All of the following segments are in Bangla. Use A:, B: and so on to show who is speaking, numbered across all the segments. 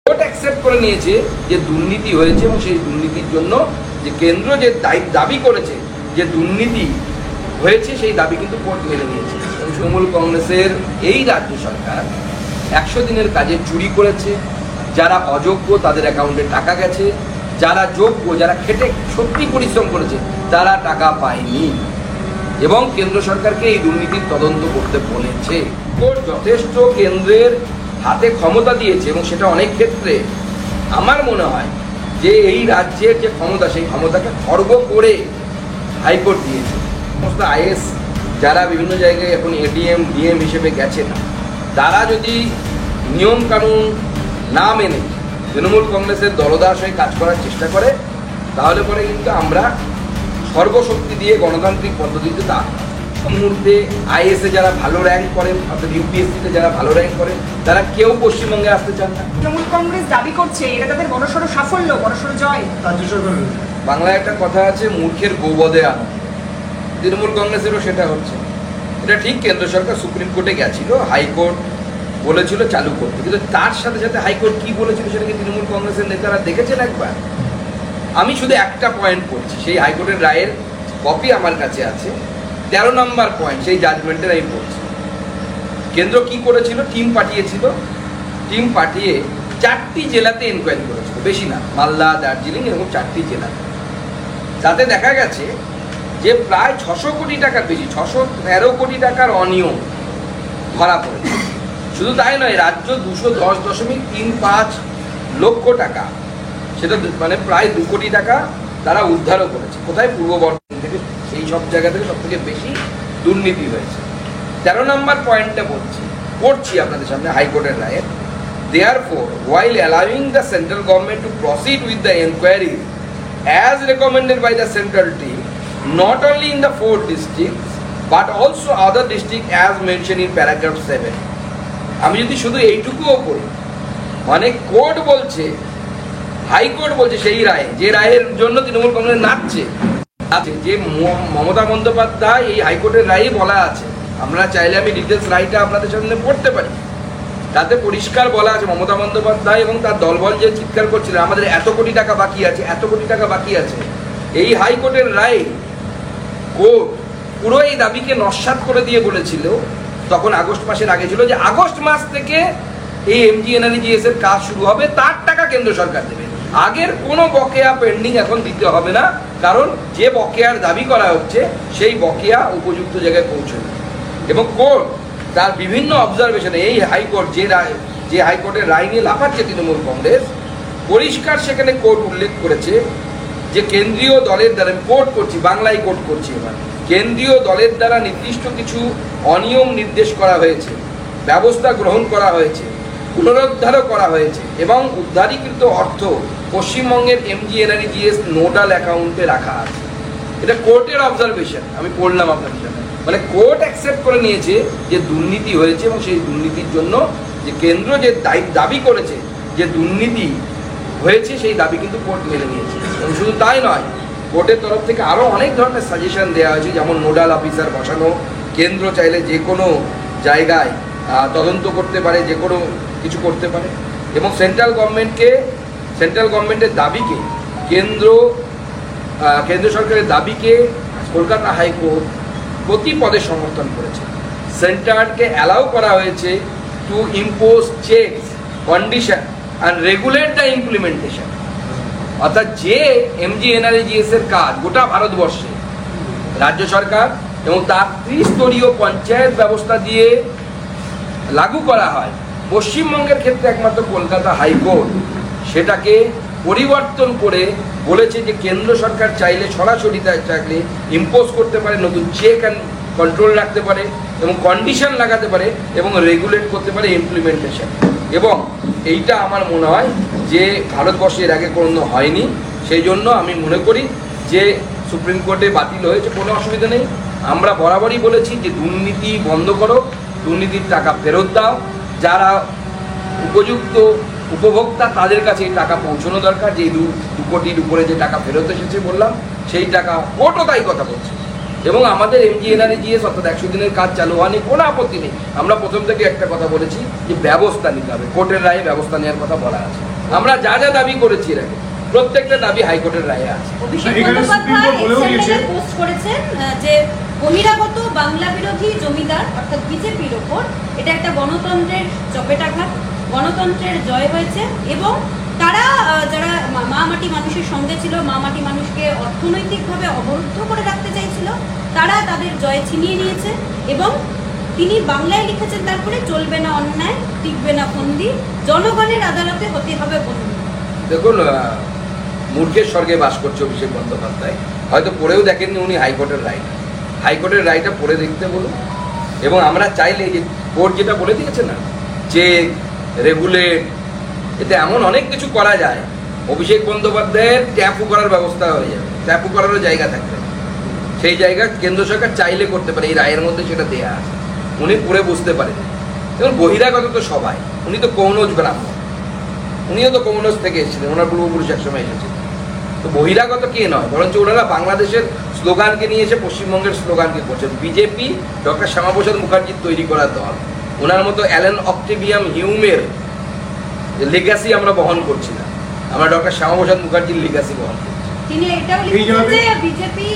A: কোর্ট অ্যাকসেপ্ট করে নিয়েছে যে দুর্নীতি হয়েছে এবং সেই দুর্নীতির জন্য যে কেন্দ্র যে দাবি করেছে যে দুর্নীতি হয়েছে সেই দাবি কিন্তু কোর্ট মেনে নিয়েছে। তৃণমূল কংগ্রেসের এই রাজ্য সরকার 100 দিনের কাজে চুরি করেছে, যারা অযোগ্য তাদের অ্যাকাউন্টে টাকা গেছে, যারা যোগ্য যারা খেটে সত্যি পরিশ্রম করেছে তারা টাকা পায়নি এবং কেন্দ্র সরকারকে এই দুর্নীতির তদন্ত করতে বলেছে। কোর্ট যথেষ্ট কেন্দ্রের হাতে ক্ষমতা দিয়েছে এবং সেটা অনেক ক্ষেত্রে আমার মনে হয় যে এই রাজ্যের যে ক্ষমতা সেই ক্ষমতাকে খর্ব করে হাইকোর্ট দিয়েছে। সমস্ত আইএস যারা বিভিন্ন জায়গায় এখন এডিএম ডিএম হিসেবে গেছে না, তারা যদি নিয়ম কানুন না মেনে তৃণমূল কংগ্রেসের দলদাস হয়ে কাজ করার চেষ্টা করে তাহলে পরে কিন্তু আমরা সর্বশক্তি দিয়ে গণতান্ত্রিক পদ্ধতিতে তা মুহূর্তে আইএসএ যারা ভালো র্যাঙ্ক করেন অর্থাৎ ইউপিএসসিতে যারা ভালো র্যাঙ্ক করেন তারা কেউ পশ্চিমবঙ্গে আসতে চান না।
B: তৃণমূল কংগ্রেস দাবি করছে এটা তাদের বড়সড় সাফল্য, বড়সড় জয়।
A: বাংলায় একটা কথা আছে, মূর্খের গোবদে আনন্দ। তৃণমূল কংগ্রেসেরও সেটা হচ্ছে। এটা ঠিক, কেন্দ্র সরকার সুপ্রিম কোর্টে গেছিল, হাইকোর্ট বলেছিল চালু করতে, কিন্তু তার সাথে সাথে হাইকোর্ট কি বলেছিল সেটাকে তৃণমূল কংগ্রেসের নেতারা দেখেছেন একবার? আমি শুধু একটা পয়েন্ট পড়ছি, সেই হাইকোর্টের রায়ের কপি আমার কাছে আছে, 13 নম্বর পয়েন্ট সেই জাজমেন্টের আমি পড়ছি। কেন্দ্র কি করেছিল? টিম পাঠিয়েছিল, টিম পাঠিয়ে 4টি জেলাতে এনকোয়ারি করেছিল, বেশি না, মালদা, দার্জিলিং এরকম 4টি জেলা। তাতে দেখা গেছে যে প্রায় 600 কোটি টাকার বেশি, 613 কোটি টাকার অনিয়ম ধরা পড়েছে। শুধু তাই নয়, রাজ্য 210.35 লক্ষ টাকা, সেটা মানে প্রায় 2 কোটি টাকা তারা উদ্ধারও করেছে। কোথায়? পূর্ব বর্ধমান থেকে, সেই সব জায়গা থেকে সব থেকে বেশি দুর্নীতি হয়েছে। 13 নম্বর পয়েন্টটা পড়ছি আপনাদের সামনে হাইকোর্টের রায়ে। Therefore, while allowing the central government to proceed with the inquiry as recommended by the central team, not only in the 4 districts but also other districts as mentioned in paragraph 7. আমি যদি শুধু এইটুকুও পড়ি, মানে কোর্ট বলছে, হাইকোর্ট বলছে সেই রায়ে, যে রায়ের জন্য তৃণমূল কংগ্রেস নাচছে, যে মমতা বন্দ্যোপাধ্যায় এই হাইকোর্টের রায়ে বলা আছে, আমরা চাইলে আমি ডিটেলস রায়টা আপনাদের সামনে পড়তে পারি, তাতে পরিষ্কার বলা আছে মমতা বন্দ্যোপাধ্যায় এবং তার দলবল যে চিৎকার করছিলেন আমাদের এত কোটি টাকা বাকি আছে, এত কোটি টাকা বাকি আছে, এই হাইকোর্টের রায় কোর্ট পুরো এই দাবিকে নস্যাৎ করে দিয়ে বলেছিল, তখন আগস্ট মাসের আগে ছিল, যে আগস্ট মাস থেকে এই এমজিএনআরইজিএস এর কাজ শুরু হবে, তার টাকা কেন্দ্র সরকার দেবে, আগের কোনো বকেয়া পেন্ডিং এখন দিতে হবে না, কারণ যে বকেয়ার দাবি করা হচ্ছে সেই বকেয়া উপযুক্ত জায়গায় পৌঁছবে। এবং কোর্ট তার বিভিন্ন অবজারভেশনে এই হাইকোর্ট যে হাইকোর্টের রায় নিয়ে লাফাচ্ছে তৃণমূল কংগ্রেস, পরিষ্কার সেখানে কোর্ট উল্লেখ করেছে যে কেন্দ্রীয় দলের দ্বারা, আমি কোর্ট করছি, বাংলায় কোর্ট করছি এবার, কেন্দ্রীয় দলের দ্বারা নির্দিষ্ট কিছু অনিয়ম নির্দেশ করা হয়েছে, ব্যবস্থা গ্রহণ করা হয়েছে, পুনরুদ্ধারও করা হয়েছে এবং উদ্ধারীকৃত অর্থ পশ্চিমবঙ্গের এমজিএনআরইজিএস নোডাল অ্যাকাউন্টে রাখা আছে। এটা কোর্টের অবজারভেশন, আমি পড়লাম আপনাদের সামনে। মানে কোর্ট অ্যাকসেপ্ট করে নিয়েছে যে দুর্নীতি হয়েছে এবং সেই দুর্নীতির জন্য যে কেন্দ্র যে দাবি করেছে যে দুর্নীতি হয়েছে সেই দাবি কিন্তু কোর্ট মেনে নিয়েছে। এবং শুধু তাই নয়, কোর্টের তরফ থেকে আরও অনেক ধরনের সাজেশন দেওয়া হয়েছে, যেমন নোডাল অফিসার বসানো, কেন্দ্র চাইলে যে কোনো জায়গায় তদন্ত করতে পারে, যে কোনো কিছু করতে পারে, এবং সেন্ট্রাল গভর্নমেন্টের দাবিকে কেন্দ্র সরকারের দাবিকে কলকাতা হাইকোর্ট প্রতি পদে সমর্থন করেছে। সেন্টারকে অ্যালাউ করা হয়েছে two impose checks, condition and regulate the implementation. অর্থাৎ যে এমজিএনআরইজিএস এর কাজ গোটা ভারতবর্ষে রাজ্য সরকার এবং তার ত্রিস্তরীয় পঞ্চায়েত ব্যবস্থা দিয়ে লাগু করা হয়, পশ্চিমবঙ্গের ক্ষেত্রে একমাত্র কলকাতা হাইকোর্ট সেটাকে পরিবর্তন করে বলেছে যে কেন্দ্র সরকার চাইলে সরাসরি চাইলে ইম্পোজ করতে পারে, নতুন চেক অ্যান্ড কন্ট্রোল রাখতে পারে এবং কন্ডিশন লাগাতে পারে এবং রেগুলেট করতে পারে ইমপ্লিমেন্টেশন। এবং এইটা আমার মনে হয় যে ভারতবর্ষে এর আগে কোনো হয়নি, সেই জন্য আমি মনে করি যে সুপ্রিম কোর্টে বাতিল হয়েছে, কোনো অসুবিধা নেই। আমরা বরাবরই বলেছি যে দুর্নীতি বন্ধ করো, দুর্নীতির টাকা ফেরত দাও, যারা উপযুক্ত উপভোক্তা তাদের কাছে এই টাকা পৌঁছানো দরকার। যে 2 কোটির উপরে যে টাকা ফেরত এসেছে বললাম, সেই টাকা কোর্টও তাই কথা বলছে। এবং আমাদের এমজিএনআরইজিএস অর্থাৎ 100 দিনের কাজ চালু হয়নি, কোনো আপত্তি নেই। আমরা প্রথম থেকে একটা কথা বলেছি যে ব্যবস্থা নিতে হবে, কোর্টের রায়ে ব্যবস্থা নেওয়ার কথা বলা আছে। আমরা যা যা দাবি করেছি এর আগে প্রত্যেকটা দাবি হাইকোর্টের রায়ে আছে।
C: অভিষেক
D: এখানে সুপ্রিম কোর্ট বলেও
C: বন্দ্যোপাধ্যায়
D: দিয়েছে।
C: এক্সএমএল পোস্ট করেছেন যে বহিরাগত বাংলা বিরোধী জমিদার অর্থাৎ বিজেপির ওপর এটা একটা গণতন্ত্রের চপেটাঘাত, গণতন্ত্রের জয় হয়েছে এবং তারা যারা মা মাটি মানুষের সঙ্গে ছিল, মা মাটি মানুষকে অর্থনৈতিকভাবে অবরুদ্ধ করে রাখতে চাইছিল, তারা তাদের জয় ছিনিয়ে নিয়েছে। এবং তিনি বাংলায় লিখেছেন তারপরে, চলবে না অন্যায়, টিকবে না ফন্দি, জনগণের আদালতে হতে হবে বন্দী।
A: দেখুন, মূর্খের স্বর্গে বাস করছে অভিষেক বন্দ্যোপাধ্যায়। হয়তো পড়েও দেখেননি উনি হাইকোর্টের রায়টা। হাইকোর্টের রায়টা পড়ে দেখতে বলুন। এবং আমরা চাইলে যে কোর্ট যেটা বলে দিয়েছে না, যে রেগুলেট, এতে এমন অনেক কিছু করা যায়। অভিষেক বন্দ্যোপাধ্যায়ের ট্যাপু করার ব্যবস্থা হয়ে যাবে, ট্যাপু করারও জায়গা থাকবে। সেই জায়গা কেন্দ্র সরকার চাইলে করতে পারে, এই রায়ের মধ্যে সেটা দেয়া আছে। উনি পড়ে বুঝতে পারেন। এবং বহিরাগত তো সবাই, উনি তো কৌনজ ব্রাহ্মণ, উনিও তো কৌনজ থেকে এসেছিলেন, ওনার পূর্বপুরুষ একসময় এসেছিলেন। তো বহিরাগত কে নয়, বরঞ্চ ওনারা বাংলাদেশের স্লোগানকে নিয়ে এসে পশ্চিমবঙ্গের স্লোগানকে করছেন। বিজেপি ডক্টর শ্যামাপ্রসাদ মুখার্জির তৈরি করা দল, ওনার মতো অ্যালেন অক্টেভিয়াম হিউমের লেগাসি আমরা বহন করছি না, আমরা ডক্টর শ্যামাপ্রসাদ মুখার্জির লেগাসি বহন করছি।
C: তিনি এটাও লিখেছেন যে বিজেপি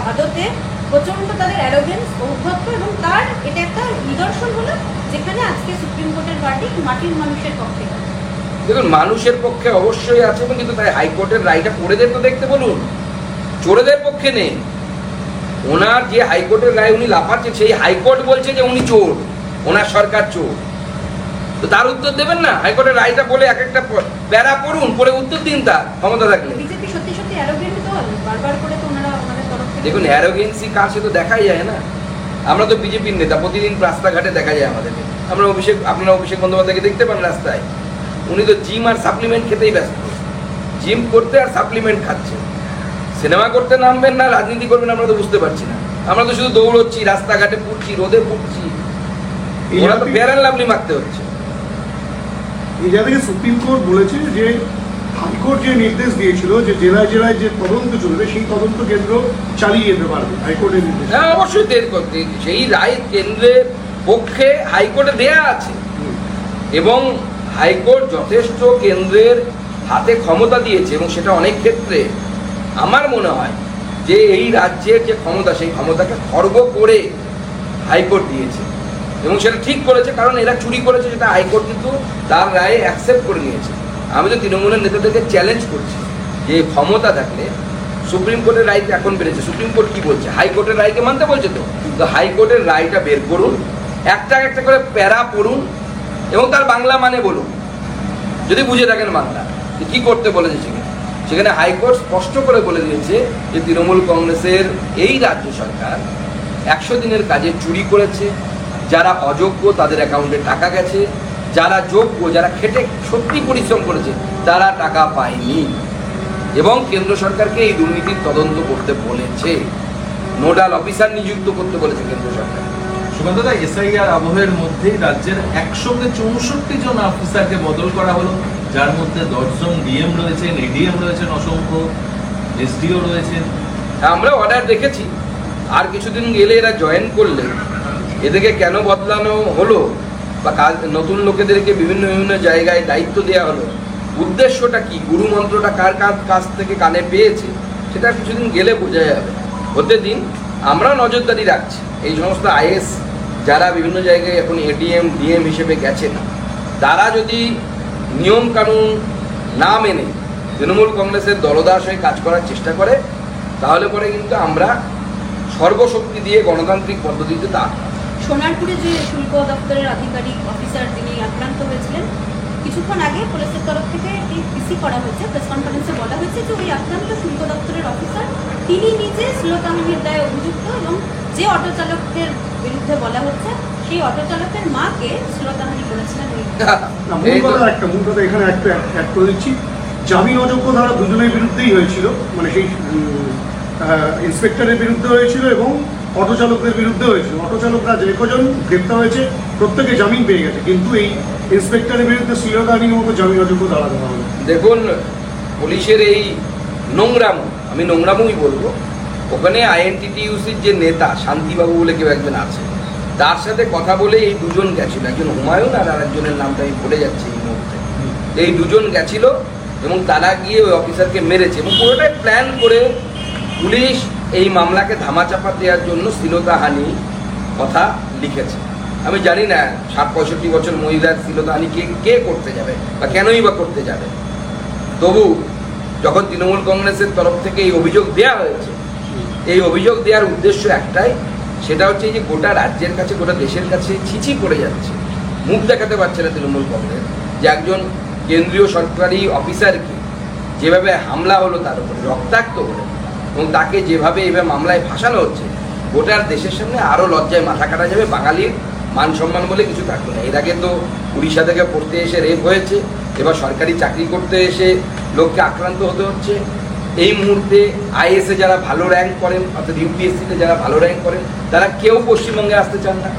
C: আদতে প্রচন্ড তাদের অ্যারোগেন্স, ঔদ্ধত্য, এবং তার এটা একটা নিদর্শন হলো যেখানে আজকে সুপ্রিম কোর্টের ভার্ডিক্ট মাটির মানুষের পক্ষে।
A: দেখুন, মানুষের পক্ষে অবশ্যই আছে, এবং কিন্তু তাই হাইকোর্টের রায়টা পড়েদের তো দেখতে বলুন। চোরেদের পক্ষে নেই। ওনার যে হাইকোর্টের রায় উনি লাফাচ্ছেন, সেই হাইকোর্ট বলছে যে উনি চোর, ওনার সরকার চোর। তো তার উত্তর দেবেন না? হাইকোর্টের রায়টা বলে এক একটা প্যারা পড়ুন, পরে উত্তর দিন তার ক্ষমতা থাকলে।
C: বিজেপি সত্যি সত্যি অ্যারোগেন্ট দল, বারবার করে তো ওনারা ওনাদের তরফ থেকে।
A: দেখুন, অ্যারোগেন্সি কার সে তো দেখাই যায় না। আমরা তো বিজেপির নেতা, প্রতিদিন রাস্তাঘাটে দেখা যায় আমাদেরকে। আপনারা অভিষেক বন্দ্যোপাধ্যায়কে দেখতে পান রাস্তায়, উনি তো জিম আর সাপ্লিমেন্ট খেতেই ব্যস্ত। জিম করতে আর সাপ্লিমেন্ট খাচ্ছে। সিনেমা করতে নামবেন না রাজনীতি করবেন আমরা তো বুঝতে পারছি না। আমরা তো শুধু দৌড়চ্ছি, রাস্তাঘাটে পুড়ছি, রোদে পুড়ছি, ওরা তো ফেয়ার অ্যান্ড লাভলি মারতে হচ্ছে।
D: এই জায়গা থেকে সুপ্রিম কোর্ট বলেছে যে হাইকোর্ট যে নির্দেশ দিয়েছিল যে জেলায় জেলায় যে তদন্ত চলবে, সেই তদন্ত কেন্দ্র চালিয়ে যেতে পারবে হাইকোর্টের নির্দেশ।
A: হ্যাঁ, অবশ্যই সেই রায় কেন্দ্রের পক্ষে হাইকোর্টে দেয়া আছে। এবং হাইকোর্ট যথেষ্ট কেন্দ্রের হাতে ক্ষমতা দিয়েছে, এবং সেটা অনেক ক্ষেত্রে আমার মনে হয় যে এই রাজ্যের যে ক্ষমতা, সেই ক্ষমতাকে খর্ব করে হাইকোর্ট দিয়েছে। এবং সেটা ঠিক করেছে, কারণ এরা চুরি করেছে, সেটা হাইকোর্ট কিন্তু তার রায়ে অ্যাকসেপ্ট করে নিয়েছে। আমি তো তৃণমূলের নেতাদেরকে চ্যালেঞ্জ করছি যে ক্ষমতা থাকলে, সুপ্রিম কোর্টের রায় এখন বেড়েছে, সুপ্রিম কোর্ট কি বলছে, হাইকোর্টের রায়কে মানতে বলছে। তো হাইকোর্টের রায়টা বের করুন, একটা একটা করে প্যারা পড়ুন, এবং তার বাংলা মানে বলুন, যদি বুঝে থাকেন বাংলা যে কী করতে বলেছে। সেখানে হাইকোর্ট স্পষ্ট করে বলে দিয়েছে যে তৃণমূল কংগ্রেসের এই রাজ্য সরকার 100 দিনের কাজে চুরি করেছে। যারা অযোগ্য তাদের অ্যাকাউন্টে টাকা গেছে, যারা যোগ্য, যারা খেটে সত্যি পরিশ্রম করেছে, তারা টাকা পায়নি। এবং কেন্দ্র সরকারকে এই দুর্নীতির তদন্ত করতে বলেছে, নোডাল অফিসার নিযুক্ত করতে বলেছে কেন্দ্র সরকার।
E: সুকান্তদা, এসআইআর আবহের মধ্যেই রাজ্যের একসঙ্গে 64 জন অফিসারকে বদল করা হলো, যার মধ্যে 10 জন ডিএম রয়েছেন, এডিএম রয়েছেন অসংখ্য, এসডিও রয়েছেন।
A: আমরা অর্ডার দেখেছি, আর কিছুদিন গেলে এরা জয়েন করলে এদেরকে কেন বদলানো হলো, বা নতুন লোকেদেরকে বিভিন্ন বিভিন্ন জায়গায় দায়িত্ব দেওয়া হলো, উদ্দেশ্যটা কি, গুরু মন্ত্রটা কার কাছ থেকে কানে পেয়েছে, সেটা কিছুদিন গেলে বোঝা যাবে। হতে দিন, আমরা নজরদারি রাখছি। এই সমস্ত আইএস যারা বিভিন্ন জায়গায় এখন এডিএম ডিএম হিসেবে গেছেন, তারা যদি নিয়ম কানুন না মেনে তৃণমূল কংগ্রেসের দলদাস হয়ে কাজ করার চেষ্টা করে, তাহলে পরে কিন্তু আমরা সর্বশক্তি দিয়ে গণতান্ত্রিক পদ্ধতিতে তা।
C: সোনারপুরে যে শুল্ক দপ্তরের আধিকারিক অফিসার তিনি আক্রান্ত হয়েছিলেন, কিছুক্ষণ আগে পুলিশের তরফ থেকে একটি পিসি করা হয়েছে, প্রেস কনফারেন্সে বলা হয়েছে যে ওই আক্রান্ত শুল্ক দপ্তরের অফিসার তিনি নিজে শ্লীলতাহানির দায়ে অভিযুক্ত, এবং যে অটো চালকের বিরুদ্ধে বলা হচ্ছে সেই অটো চালকের মাকে শ্লীলতাহানি করেছিলেন।
D: মূল কথা এখানে একটা অ্যাড করে দিচ্ছি, জামিন অযোগ্য ধারা দুজনের বিরুদ্ধেই হয়েছিল, মানে সেই ইন্সপেক্টরের বিরুদ্ধে হয়েছিল এবং অটো চালকদের বিরুদ্ধে হয়েছিল। অটো চালকরা যে কজন গ্রেপ্তার হয়েছে প্রত্যেকে জামিন পেয়ে গেছে, কিন্তু এই ইন্সপেক্টরের বিরুদ্ধে শ্লীলতাহানির মতো জামিন অযোগ্য ধারা দেওয়া হলো।
A: দেখুন, পুলিশের এই নোংরামো, আমি নোংরামোই বলবো, ওখানে আইএনটিটিইউসির যে নেতা শান্তিবাবু বলে কেউ একজন আছে, তার সাথে কথা বলে এই দুজন গেছিল, একজন হুমায়ুন আর আরেকজনের নামটা আমি ভুলে যাচ্ছি এই মুহূর্তে। এই দুজন গেছিল এবং তারা গিয়ে ওই অফিসারকে মেরেছে এবং পুরোটাই প্ল্যান করে পুলিশ এই মামলাকে ধামাচাপা দেওয়ার জন্য শ্লীলতাহানি কথা লিখেছে। আমি জানি না ৬০-৬৫ বছর মহিলার শ্লীলতাহানি কে করতে যাবে বা কেনই বা করতে যাবে। তবু যখন তৃণমূল কংগ্রেসের তরফ থেকে এই অভিযোগ দেওয়া হয়েছে, এই অভিযোগ দেওয়ার উদ্দেশ্য একটাই, সেটা হচ্ছে যে গোটা রাজ্যের কাছে, গোটা দেশের কাছে ছিছি পড়ে যাচ্ছে, মুখ দেখাতে পারছে না তৃণমূল কংগ্রেস, যে একজন কেন্দ্রীয় সরকারি অফিসারকে যেভাবে হামলা হলো তার উপরে রক্তাক্ত করে এবং তাকে যেভাবে এভাবে মামলায় ফাঁসানো হচ্ছে, গোটার দেশের সামনে আরও লজ্জায় মাথা কাটা যাবে। বাঙালির মান সম্মান বলে কিছু থাকবে না। এর আগে তো উড়িষ্যা থেকে পড়তে এসে রেপ হয়েছে, এবার সরকারি চাকরি করতে এসে লোককে আক্রান্ত হতে হচ্ছে। এই মুহূর্তে আইএসে যারা ভালো র্যাঙ্ক করেন, অর্থাৎ ইউপিএসসিতে যারা ভালো র্যাঙ্ক করেন, তারা কেউ পশ্চিমবঙ্গে আসতে চান না।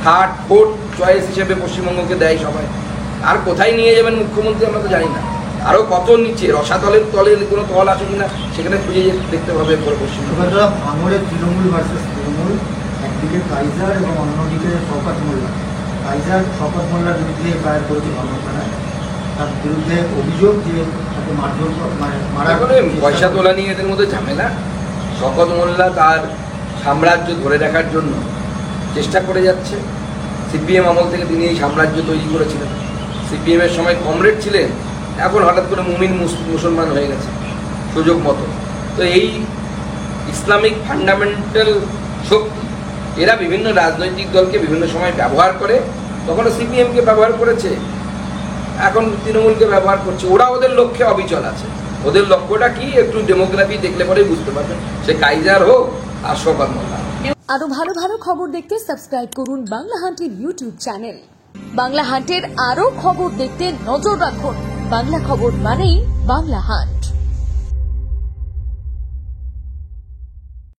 A: থার্ড ফোর্থ চয়েস হিসেবে পশ্চিমবঙ্গকে দেয় সবাই। আর কোথায় নিয়ে যাবেন মুখ্যমন্ত্রী আমরা তো জানি না। আরও কত নিচে রসাতলের তলের কোনো তল আছে কিনা সেখানে খুঁজে দেখতে হবে পরে পশ্চিমবঙ্গ।
F: ভাঙড়ের তৃণমূল ভার্সেস তৃণমূল, একদিকে কাইজার এবং অন্যদিকে শওকত মোল্লা। কাইজার শওকত মোল্লার বিরুদ্ধে দায়ের করেছে ভাঙড় থানায়, তার বিরুদ্ধে অভিযোগ যে তাকে মারধর মারা
A: পয়সা তোলা নিয়ে এদের মধ্যে ঝামেলা। শওকত মোল্লা তার সাম্রাজ্য ধরে রাখার জন্য চেষ্টা করে যাচ্ছে। সিপিএম আমল থেকে তিনি এই সাম্রাজ্য তৈরি করেছিলেন। সিপিএমের সময় কমরেড ছিলেন, এখন হঠাৎ করে মুমিন মুসলমান হয়ে গেছে সুযোগ মতো। তো এই ইসলামিক ফান্ডামেন্টাল শক্তি এরা বিভিন্ন রাজনৈতিক দলকে বিভিন্ন সময় ব্যবহার করে। তখনও সিপিএমকে ব্যবহার করেছে, এখন তৃণমূলকে ব্যবহার করছে। ওরা ওদের লক্ষ্যে অবিচল আছে। ওদের লক্ষ্যটা কি একটু ডেমোগ্রাফি দেখলে পরেই বুঝতে পারবেন, সে কাইজার হোক আর শওকত মোল্লা।
G: আরো ভালো ভালো খবর দেখতে সাবস্ক্রাইব করুন বাংলা হান্টের ইউটিউব চ্যানেল। বাংলা হান্টের আরো খবর দেখতে নজর রাখুন। বাংলা খবর মানেই বাংলা হান্ট।